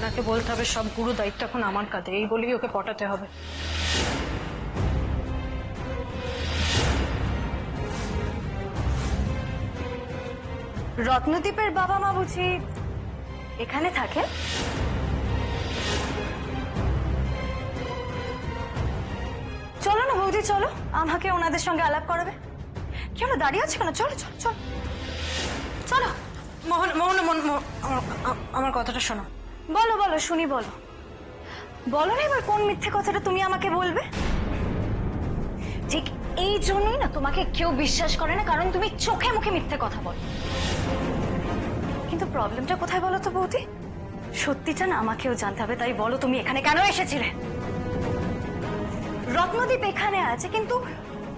মোহনাকে বলতে হবে সব পুরো দায়িত্ব এখন আমার কাঁধে, এই বলেই ওকে পটাতে হবে। রত্নদীপের বাবা মা বুঝি এখানে থাকে? চলো না বৌদি, চলো, আমাকে ওনাদের সঙ্গে আলাপ করাবে। কি হলো, দাঁড়িয়ে আছে কেন? চলো চলো চলো চলো। আমার কথাটা শোনো। বলো বলো, শুনি, বলো বলো না এবার কোন মিথ্যে কথাটা তুমি আমাকে বলবে। ঠিক এই জন্যই না তোমাকে কেউ বিশ্বাস করে না, কারণ তুমি চোখে মুখে মিথ্যে কথা বলো। কিন্তু প্রবলেমটা কোথায় বলো তো বৌদি? সত্যিটা না আমাকেও জানতে হবে, তাই বলো তুমি এখানে কেন এসেছিলে? রত্নদীপ এখানে আছে, কিন্তু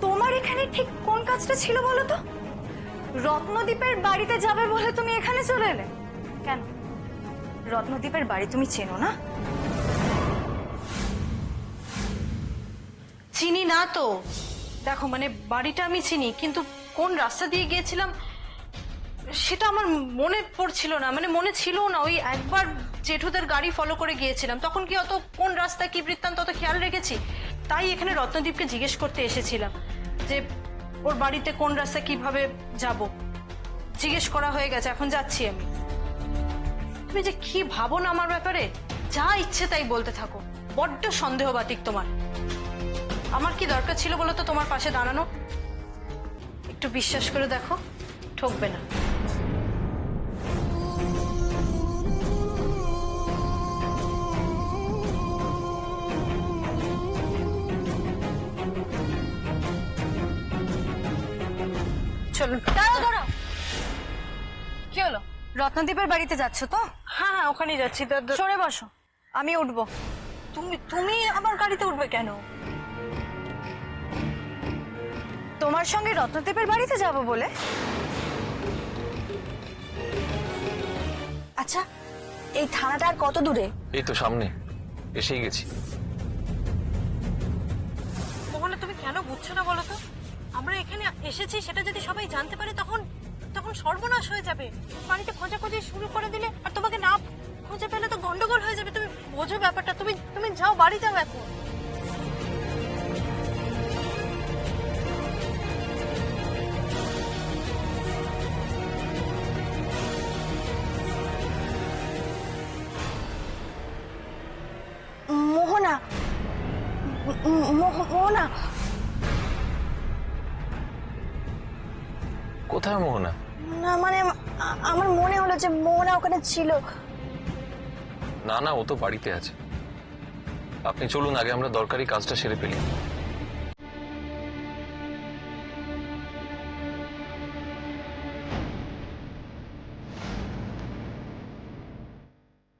তোমার এখানে ঠিক কোন কাজটা ছিল বলো তো? রত্নদীপের বাড়িতে যাবে বলে তুমি এখানে চলে এলে কেন? রত্নদীপের বাড়ি তুমি চেনো না? চিনি না তো। দেখো মানে বাড়িটা আমি চিনি, কিন্তু কোন রাস্তা দিয়ে গিয়েছিলাম সেটা আমার মনে পড়ছিল না, মানে মনে ছিল না। ওই একবার জেঠুদের গাড়ি ফলো করে গিয়েছিলাম, তখন কি অত কোন রাস্তা কি বৃত্তান্ত অত খেয়াল রেখেছি? তাই এখানে রত্নদীপকে জিজ্ঞেস করতে এসেছিলাম যে ওর বাড়িতে কোন রাস্তা কিভাবে যাব। জিজ্ঞেস করা হয়ে গেছে, এখন যাচ্ছি আমি। তুমি যে কি ভাবো না আমার ব্যাপারে, যা ইচ্ছে তাই বলতে থাকো। বড্ড সন্দেহবাতিক তোমার। আমার কি দরকার ছিল বলো তো তোমার পাশে দাঁড়ানো? একটু বিশ্বাস করে দেখো, ঠকবে না। চলুন। দাঁড়াও দাঁড়াও, কি হলো? রত্নদীপের বাড়িতে যাচ্ছ তো? হ্যাঁ হ্যাঁ, ওখানেই যাচ্ছি। সরে বসো, আমি উঠবো। তুমি তুমি আমার গাড়িতে উঠবে কেন? তোমার সঙ্গে রত্নদীপের বাড়িতে যাব বলে? আচ্ছা, এই থানাটা আর কত দূরে? এই তো সামনে, এসেই গেছি। মোহনা, তুমি কেন বুঝছো না বলো তো? আমরা এখানে এসেছি সেটা যদি সবাই জানতে পারে তখন তখন সর্বনাশ হয়ে যাবে। বাড়িতে খোঁজাখুঁজি শুরু করে দিলে আর তোমাকে না খুঁজে পেলে তো গন্ডগোল হয়ে যাবে। তুমি বোঝো ব্যাপারটা। তুমি তুমি যাও, বাড়ি যাও এখন। মোহনা, মোহনা, কোথায় মোহনা? না মানে আমার মনে হলো যে মোহনা ওখানে ছিল। না না, ও তো বাড়িতে আছে। আপনি চলুন, আগে আমরা দরকারি কাজটা সেরে ফেলি।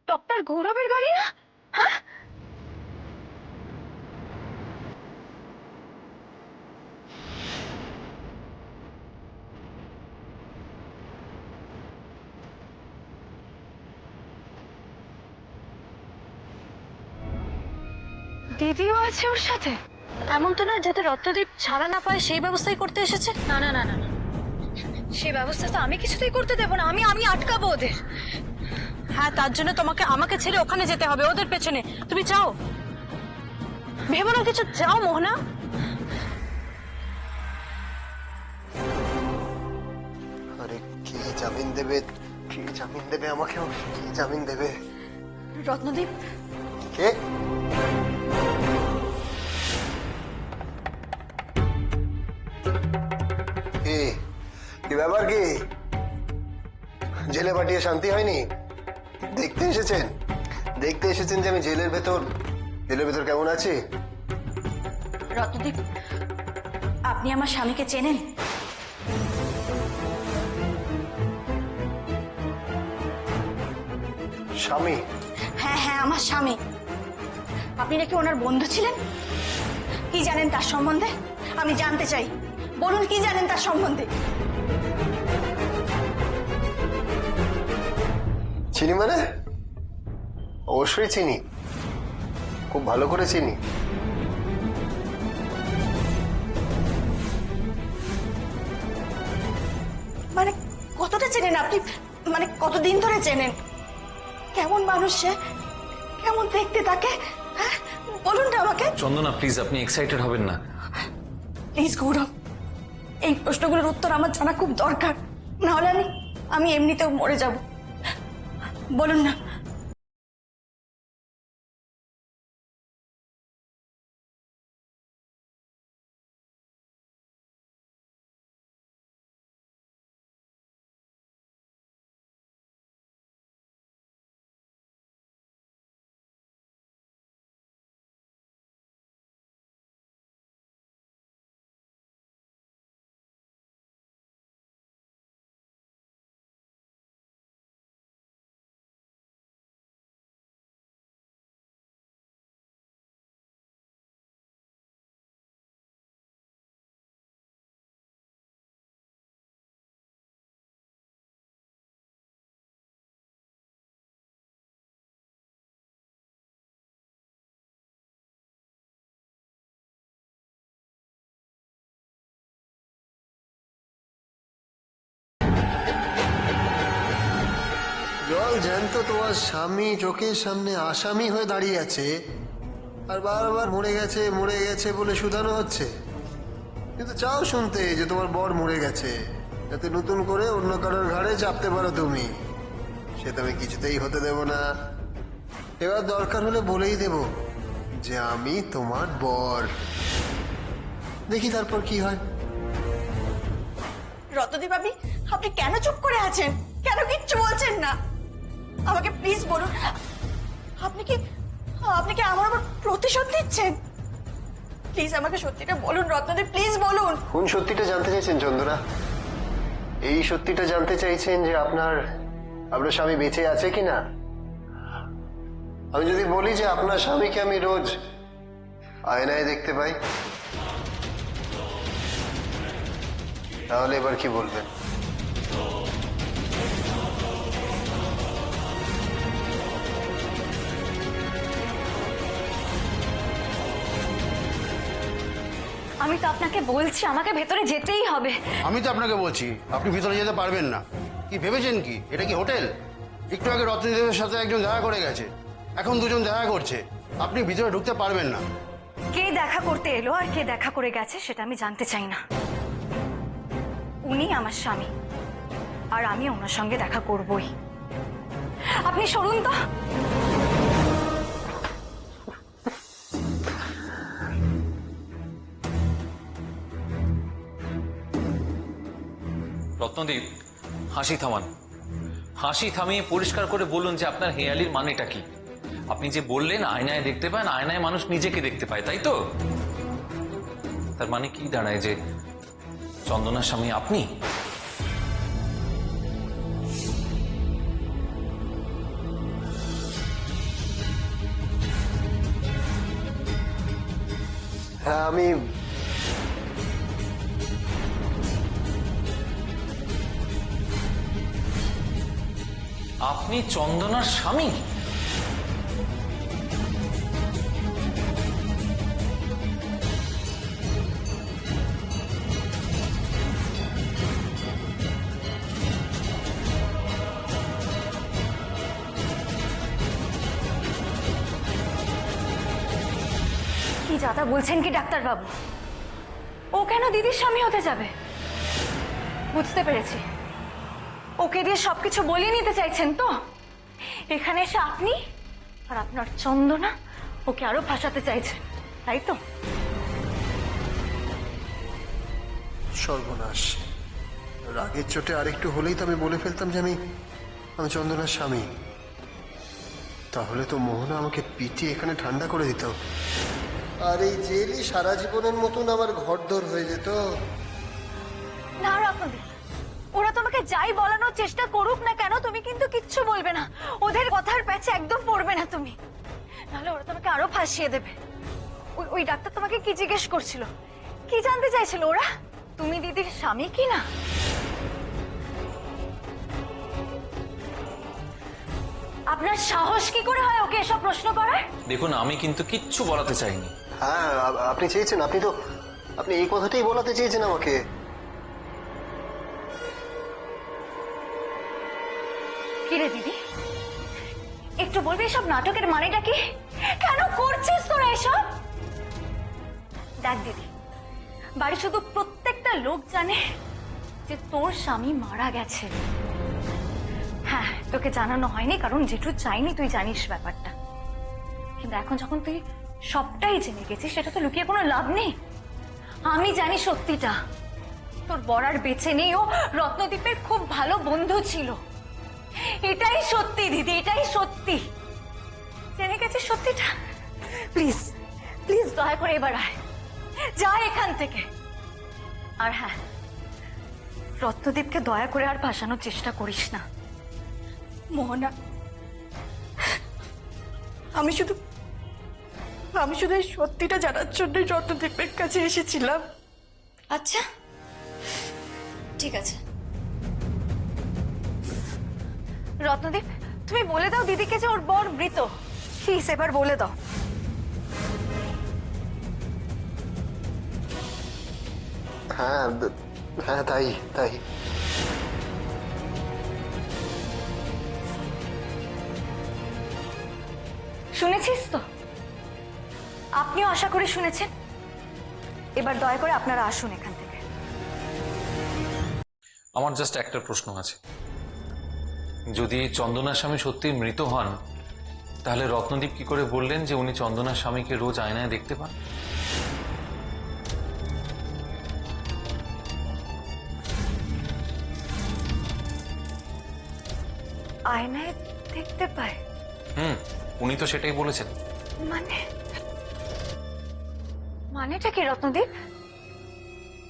ডক্টর গৌরবের গাড়ি না? হ্যাঁ, দিদিও আছে ওর সাথে? এমন তো না যাতে রত্নদীপ ছাড়া না পায় সেই ব্যবস্থাই করতে এসেছে। না না না না না, সেই ব্যবস্থা তো আমি কিছুতেই করতে দেবো না। আমি আটকাবো ওদের। হ্যাঁ, তার জন্য তোমাকে আমাকে ছেড়ে ওখানে যেতে হবে, ওদের পেছনে। তুমি যাও, ভেবো না কিছু, যাও মোহনা। আরে কে জামিন দেবে? কে জামিন দেবে আমাকে? কে জামিন দেবে? রত্নদীপ, কে? কি কি ব্যাপার? কি জেলে পাঠিয়ে শান্তি হয়নি? দেখতে এসেছেন? দেখতে এসেছেন যে আমি জেলের ভেতর কেমন আছি? রত্নদীপ, আপনি আমার স্বামীকে চেনেন? স্বামী? হ্যাঁ হ্যাঁ, আমার স্বামী। আপনি নাকি ওনার বন্ধু ছিলেন? কি জানেন তার সম্বন্ধে? আমি জানতে চাই, বলুন কি জানেন তার সম্বন্ধে? চিনি মানে? অবশ্যই চিনি, খুব ভালো করে চিনি। মানে কতটা চেনেন আপনি? মানে কতদিন ধরে চেনেন? কেমন মানুষ সে? কেমন দেখতে তাকে? হ্যাঁ, বলুন না আমাকে। চন্দনা প্লিজ, আপনি এক্সাইটেড হবেন না। প্লিজ গৌরব, এই প্রশ্নগুলোর উত্তর আমার জানা খুব দরকার, নাহলে আমি এমনিতেও মরে যাব। বলুন না। জল জ্যান্ত তোমার স্বামী চোখের সামনে আসামি হয়ে দাঁড়িয়ে আছে, আর বারবার মরে গেছে বলে শুধানো হচ্ছে। কিন্তু চাও শুনতে যে তোমার বর মরে গেছে, যাতে নতুন করে অন্য কারোর ঘাড়ে চাপতে পারো তুমি। সেটা আমি কিছুতেই হতে দেব না। এবার দরকার হলে বলেই দেব যে আমি তোমার বর। দেখি তারপর কি হয়। রতদি ভাবি, আপনি কেন চুপ করে আছেন? কেন কিচ্ছু বলছেন না? আমাকে প্লিজ বলুন, আপনি কি আমার উপর প্রতিশোধ নিচ্ছেন? প্লিজ আমাকে সত্যিটা বলুন রত্নদি, প্লিজ বলুন। কোন সত্যিটা জানতে চাইছেন চন্দনা? এই সত্যিটা জানতে চাইছেন যে আপনার স্বামী বেঁচে আছে কিনা? আমি যদি বলি যে আপনার স্বামীকে আমি রোজ আয়নায় দেখতে পাই, তাহলে এবার কি বলবেন? আমি তো আপনাকে বলছি আমাকে ভেতরে যেতেই হবে। আমি তো আপনাকে বলছি আপনি ভিতরে যেতে পারবেন না। কি ভেবেছেন কি এটা কি হোটেল? একটু আগে রত্নদেবের সাথে একজন দেখা করে গেছে, এখন দুজন দেখা করছে। আপনি ভিতরে ঢুকতে পারবেন না। কে দেখা করতে এলো আর কে দেখা করে গেছে সেটা আমি জানতে চাই না। উনি আমার স্বামী, আর আমি ওনার সঙ্গে দেখা করবই। আপনি সরুন তো। রত্নদীপ, হাসি থামান। হাসি থামিয়ে পরিষ্কার করে বলুন যে আপনার হেয়ালির মানেটা কি। আপনি যে বললেন আয়নায় দেখতে পান, আয়নায় মানুষ নিজেকে দেখতে পায়, তাই তো? তার মানে কি দাঁড়ায় যে চন্দনার স্বামী আপনি? হ্যাঁ, আমি আপনি চন্দনার স্বামী? কি যাতা বলছেন কি ডাক্তারবাবু? ও কেন দিদির স্বামী হতে যাবে? বুঝতে পেরেছি, ওকে দিয়ে সবকিছু বলিয়ে নিতে চাইছেন তো। এখানে এসে আপনি আর আপনার চন্দনা ওকে আরো ফাঁসাতে চাইছেন, তাই তো? সর্বনাশ! রাগের চোটে আরেকটু হলেই তো আমি বলে ফেলতাম যে আমি চন্দনার স্বামী। তাহলে তো মোহনা আমাকে পিটিয়ে এখানে ঠান্ডা করে দিত, আর এই জেলই সারা জীবনের মতন আমার ঘরদোর হয়ে যেত। না রাখুন, ওরা তোমাকে যাই বলানোর চেষ্টা করুক না কেন, তুমি কিন্তু কিচ্ছু বলবে না। ওদের কথার প্যাচে একদম পড়বে না তুমি, নাহলে ওরা তোমাকে আরো ফাঁসিয়ে দেবে। ওই ডাক্তার তোমাকে কি জিজ্ঞেস করছিল, কি জানতে চাইছিল ওরা? তুমি দিদির স্বামী কি না? আপনার সাহস কি করে হয় ওকে এসব প্রশ্ন করার? দেখুন, আমি কিন্তু কিচ্ছু বলাতে চাইনি। হ্যাঁ, আপনি চেয়েছেন, আপনি এই কথাটাই বলাতে চেয়েছেন আমাকে। কিরে দিদি, একটু বলবি এসব নাটকের মানেটা কি? কেন করছিস তোরা এসব? দেখ দিদি, বাড়ি শুধু প্রত্যেকটা লোক জানে যে তোর স্বামী মারা গেছে। হ্যাঁ, তোকে জানানো হয়নি কারণ জেঠু চাইনি তুই জানিস ব্যাপারটা। কিন্তু এখন যখন তুই সবটাই জেনে গেছিস, সেটা তো লুকিয়ে কোনো লাভ নেই। আমি জানি সত্যিটা, তোর বর আর বেঁচে নেই, ও রত্নদ্বীপের খুব ভালো বন্ধু ছিল। এটাই সত্যি দিদি, এটাই সত্যি। জেনে গেছিস সত্যিটা? প্লিজ প্লিজ দয়া করে এবার আয়, যা এখান থেকে। আর হ্যাঁ, রত্নদ্বীপকে দয়া করে আর ভাসানোর চেষ্টা করিস না। মোহনা, আমি শুধু এই সত্যিটা জানার জন্যই রত্নদ্বীপের কাছে এসেছিলাম। আচ্ছা ঠিক আছে, রত্নদ্বীপ তুমি বলে দাও দিদিকে যে ওর বর মৃত। প্লিজ এবার বলে দাও। হ্যাঁ হ্যাঁ, তাই তাই। শুনেছিস তো? আপনিও আশা করি শুনেছেন। এবার দয়া করে আপনারা আসুন এখান থেকে। আমার জাস্ট একটা প্রশ্ন আছে, যদি চন্দনার স্বামী সত্যি মৃত হন, তাহলে রত্নদীপ কি করে বললেন যে উনি চন্দনার স্বামীকে রোজ আয়নায় দেখতে পান? আয়নায় দেখতে পায়? উনি তো সেটাই বলেছেন। মানে মানেটা কি রত্নদ্বীপ?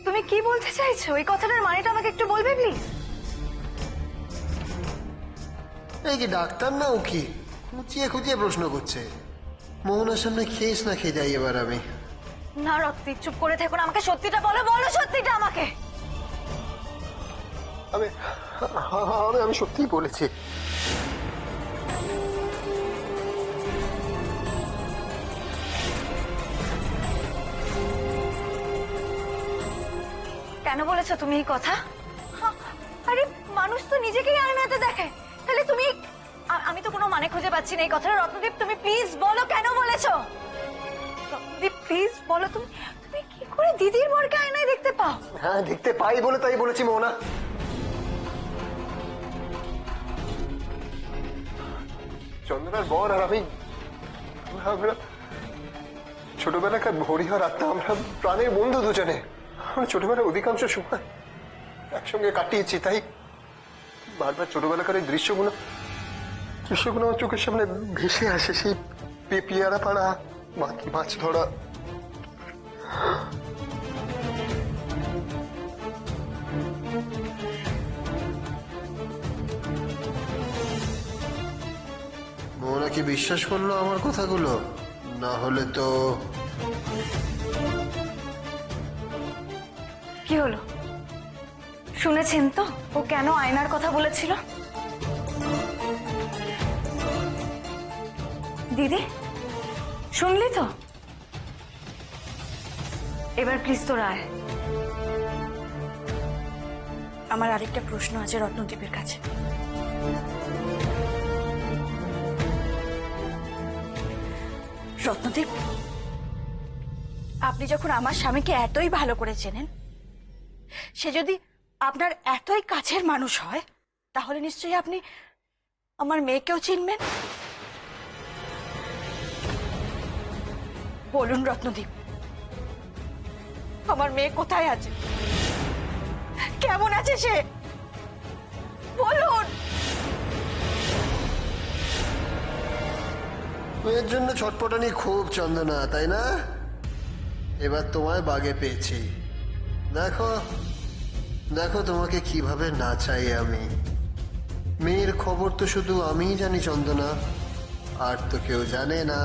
তুমি কি বলতে চাইছো? এই কথাটার মানেটা আমাকে একটু বলবে প্লিজ? এই কি ডাক্তার না ও কি খুঁচিয়ে খুঁচিয়ে প্রশ্ন করছে? মোহনার সামনে খেয়েস না খেয়ে যাই এবার আমি। না রত্নদ্বীপ, চুপ করে থেকো না, আমাকে সত্যিটা বলো, বলো সত্যিটা আমাকে। আমি আমি সত্যিই বলেছি। কেন বলেছো তুমি এই কথা? আরে মানুষ তো নিজেকেই আয়নাতে দেখে, তাহলে তুমি আমি তো কোনো মানে খুঁজে পাচ্ছি না এই কথাটা। রত্নদ্বীপ তুমি প্লিজ বলো কেন বলেছো? রত্নদ্বীপ প্লিজ বলো, তুমি তুমি কি করে দিদির বরকে আয়নায় দেখতে পাও? হ্যাঁ দেখতে পাই বলে তাই বলেছি মোহনা। চন্দনার বর আর আমি, আমরা ছোটবেলাকার হরিহর আত্মা, আমরা প্রাণের বন্ধু দুজনে। আমরা ছোটবেলার অধিকাংশ সময় একসঙ্গে কাটিয়েছি, তাই বারবার ছোটবেলাকার এই দৃশ্যগুলো আমার চোখের সামনে ভেসে আসে। সেই পেয়ারা পাড়া, মাছ ধরা। মোহনা কি বিশ্বাস করলো আমার কথাগুলো? না হলে তো কি হলো, শুনেছেন তো ও কেন আয়নার কথা বলেছিল? দিদি শুনলি তো? এবার প্লিজ তোরা আয়। আমার আরেকটা প্রশ্ন আছে রত্নদ্বীপের কাছে। রত্নদ্বীপ, আপনি যখন আমার স্বামীকে এতই ভালো করে চেনেন, সে যদি আপনার এতই কাছের মানুষ হয়, তাহলে নিশ্চয়ই আপনি আমার মেয়েকেও চিনবেন। বলুন রত্নদ্বীপ, আমার মেয়ে কোথায় আছে, কেমন আছে সে? বলুন। মেয়ের জন্য ছটপটানি খুব চন্দনা, তাই না? এবার তোমায় বাগে পেয়েছি। দেখো দেখো তোমাকে কিভাবে নাচাই আমি। মেয়ের খবর তো শুধু আমিই জানি চন্দনা, আর তো কেউ জানে না।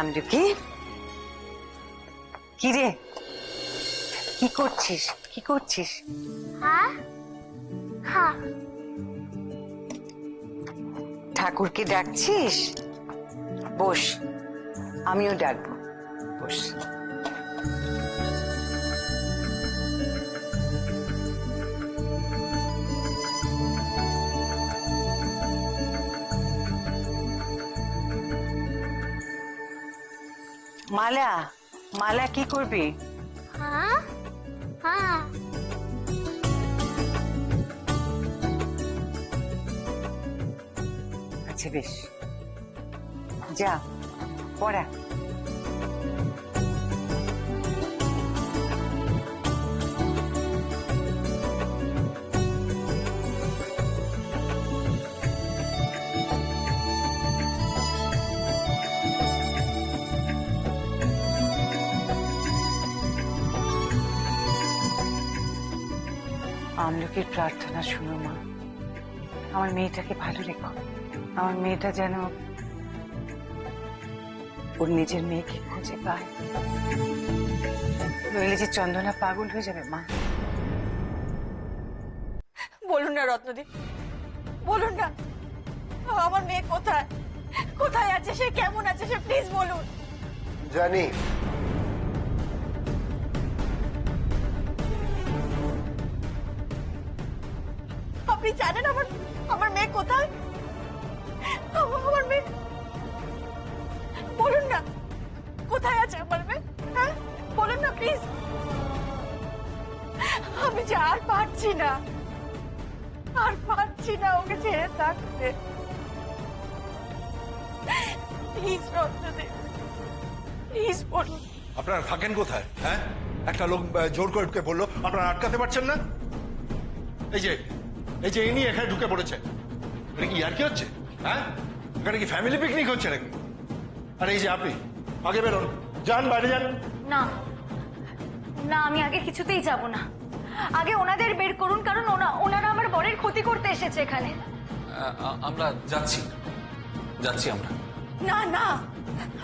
আমলকি, কি রে, কি করছিস? কি করছিস? ঠাকুরকে ডাকছিস? বস, আমিও ডাকবো, বস। মালা, মালা কি করবি? আচ্ছা বেশ, যা পড়া। আমলকির প্রার্থনা শুনো মা, আমার মেয়েটাকে ভালো রেখো। আমার মেয়েটা যেন ওর নিজের মেয়েকে খুঁজে পায়, নইলে যে চন্দনা পাগল হয়ে যাবে মা। বলুন না রত্নদী, বলুন না আমার মেয়ে কোথায়, কোথায় আছে সে, কেমন আছে সে, প্লিজ বলুন। জানি, আপনি জানেন আমার আমার মেয়ে কোথায়? আমার মেয়ে, বলুন না কোথায় আছে আমার মেয়ে, হ্যাঁ বলুন না প্লিজ। আমি যে আর পারছি না, আর পারছি না ওকে ছেড়ে থাকতে। প্লিজ রত্নদেব, প্লিজ বলুন। আপনারা থাকেন কোথায়? হ্যাঁ, একটা লোক জোর করে ঢুকে পড়লো, আপনারা আটকাতে পারছেন না? এই যে ইনি এখানে ঢুকে পড়েছে, এটা কি আর কি হচ্ছে? হ্যাঁ, এখানে কি ফ্যামিলি পিকনিক হচ্ছে নাকি? আর এই যে আপনি আগে বেরোন, যান বাইরে যান। না না, আমি আগে কিছুতেই যাব না। আগে ওনাদের বের করুন, কারণ ওনারা আমার বরের ক্ষতি করতে এসেছে এখানে। আমরা যাচ্ছি, যাচ্ছি আমরা। না না,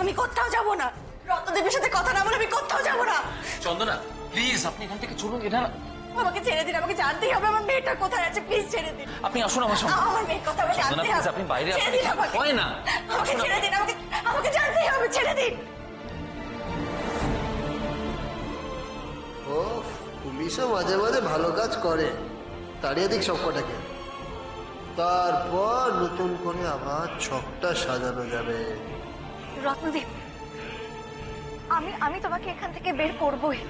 আমি কোথাও যাব না। রত্নদেবের সাথে কথা না বলে আমি কোথাও যাব না। চন্দনা প্লিজ, আপনি এখান থেকে চলুন। এটা আমাকে ছেড়ে দিন, আমাকে জানতেই হবে আমার মেয়েটা কোথায় আছে, প্লিজ ছেড়ে দিন। আপনি আসুন আমার সঙ্গে। আমার মেয়ের কথা আমাকে চন্দনা জানতেই প্লিজ, হবে। আপনি বাইরে ছেড়ে আসুন। দিন আমাকে। হয় না, আমাকে ছেড়ে দিন, আমাকে জানতেই হবে, ছেড়ে দিন। ও পুলিশও মাঝে মাঝে ভালো কাজ করে, তাড়িয়ে দিক সব কটাকে, তারপর নতুন করে আবার ছকটা সাজানো যাবে। রত্নদীপ, আমি তোমাকে এখান থেকে বের করবই।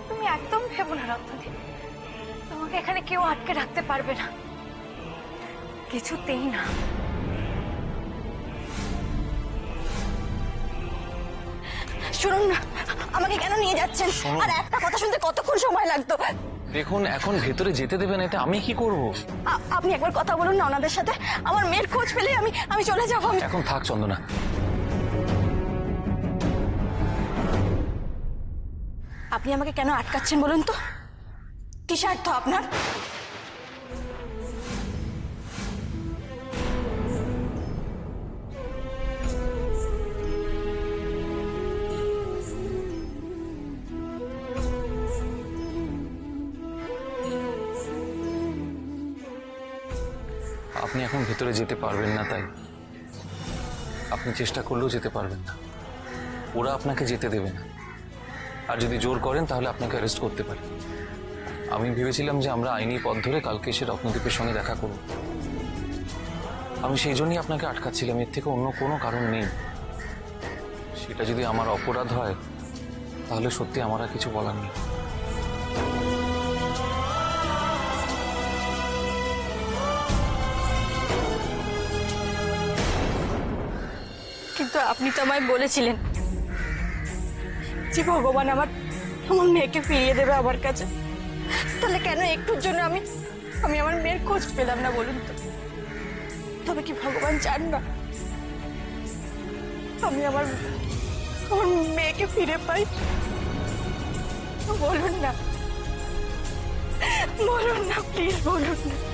তুমি একদম ভেবো না রত্নদীপ, তোমাকে এখানে কেউ আটকে রাখতে পারবে না, কিছুতেই না। শুনুন না, আমাকে কেন নিয়ে যাচ্ছেন? আর একটা কথা শুনতে কতক্ষণ সময় লাগতো? দেখুন, এখন ভেতরে যেতে দেবেন, এতে আমি কি করব? আপনি একবার কথা বলুন না ওনাদের সাথে, আমার মেয়ের খোঁজ পেলে আমি চলে যাবো। এখন থাক চন্দনা। আপনি আমাকে কেন আটকাচ্ছেন বলুন তো? কি স্বার্থ আপনার? আপনি এখন ভেতরে যেতে পারবেন না, তাই আপনি চেষ্টা করলেও যেতে পারবেন না। ওরা আপনাকে যেতে দেবে না, আর যদি জোর করেন তাহলে আপনাকে অ্যারেস্ট করতে পারে। আমি ভেবেছিলাম যে আমরা আইনি পথ ধরে কালকে এসে রত্নদীপের সঙ্গে দেখা করব। আমি সেই জন্যই আপনাকে আটকাচ্ছিলাম, এর থেকে অন্য কোনো কারণ নেই। সেটা যদি আমার অপরাধ হয় তাহলে সত্যি আমার আর কিছু বলার নেই। কিন্তু আপনি তো আমায় বলেছিলেন যে ভগবান আমার মেয়েকে ফিরিয়ে দেবে আমার কাছে। তাহলে কেন একটুর জন্য আমি আমার মেয়ের খোঁজ পেলাম না বলুন তো? তবে কি ভগবান চান না আমি আমার মেয়েকে ফিরে পাই? বলুন না প্লিজ বলুন না।